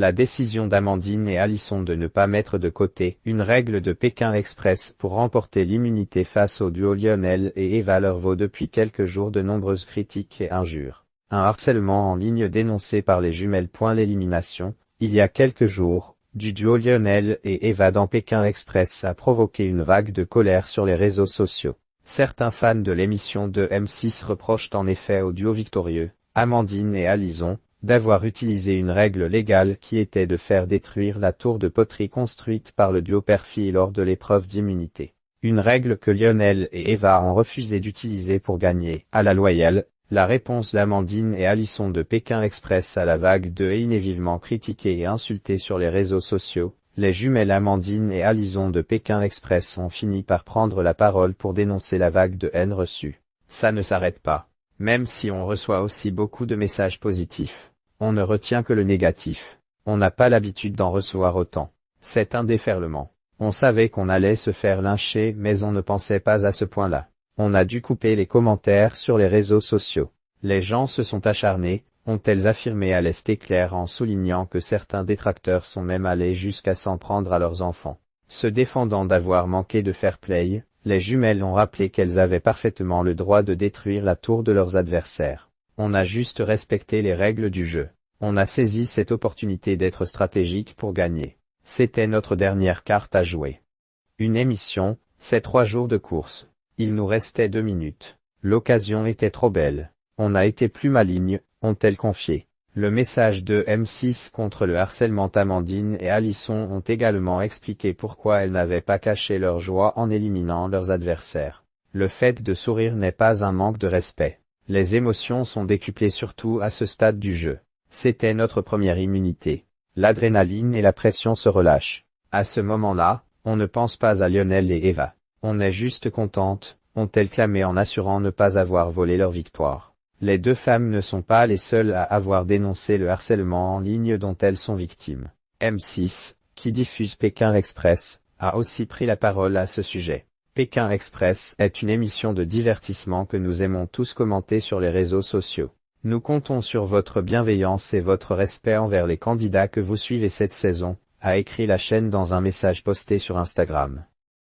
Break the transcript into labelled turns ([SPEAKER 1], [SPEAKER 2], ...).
[SPEAKER 1] La décision d'Amandine et Alisson de ne pas mettre de côté une règle de Pékin Express pour remporter l'immunité face au duo Lionel et Eva leur vaut depuis quelques jours de nombreuses critiques et injures. Un harcèlement en ligne dénoncé par les jumelles. L'élimination, il y a quelques jours, du duo Lionel et Eva dans Pékin Express a provoqué une vague de colère sur les réseaux sociaux. Certains fans de l'émission de M6 reprochent en effet au duo victorieux, Amandine et Alisson, d'avoir utilisé une règle légale qui était de faire détruire la tour de poterie construite par le duo père-fille lors de l'épreuve d'immunité. Une règle que Lionel et Eva ont refusé d'utiliser pour gagner, à la loyale. La réponse d'Amandine et Alisson de Pékin Express à la vague de haine est vivement critiquée et insultée sur les réseaux sociaux. Les jumelles Amandine et Alisson de Pékin Express ont fini par prendre la parole pour dénoncer la vague de haine reçue. Ça ne s'arrête pas. Même si on reçoit aussi beaucoup de messages positifs, on ne retient que le négatif. On n'a pas l'habitude d'en recevoir autant. C'est un déferlement. On savait qu'on allait se faire lyncher mais on ne pensait pas à ce point-là. On a dû couper les commentaires sur les réseaux sociaux. Les gens se sont acharnés, ont-elles affirmé à l'Est Éclair en soulignant que certains détracteurs sont même allés jusqu'à s'en prendre à leurs enfants. Se défendant d'avoir manqué de fair play, les jumelles ont rappelé qu'elles avaient parfaitement le droit de détruire la tour de leurs adversaires. On a juste respecté les règles du jeu. On a saisi cette opportunité d'être stratégique pour gagner. C'était notre dernière carte à jouer. Une émission, c'est 3 jours de course. Il nous restait 2 minutes. L'occasion était trop belle. On a été plus maligne, ont-elles confié. Le message de M6 contre le harcèlement. Amandine et Alisson ont également expliqué pourquoi elles n'avaient pas caché leur joie en éliminant leurs adversaires. Le fait de sourire n'est pas un manque de respect. Les émotions sont décuplées surtout à ce stade du jeu. C'était notre première immunité. L'adrénaline et la pression se relâchent. À ce moment-là, on ne pense pas à Lionel et Eva. On est juste contente, ont-elles clamé en assurant ne pas avoir volé leur victoire. Les 2 femmes ne sont pas les seules à avoir dénoncé le harcèlement en ligne dont elles sont victimes. M6, qui diffuse Pékin Express, a aussi pris la parole à ce sujet. Pékin Express est une émission de divertissement que nous aimons tous commenter sur les réseaux sociaux. Nous comptons sur votre bienveillance et votre respect envers les candidats que vous suivez cette saison, a écrit la chaîne dans un message posté sur Instagram.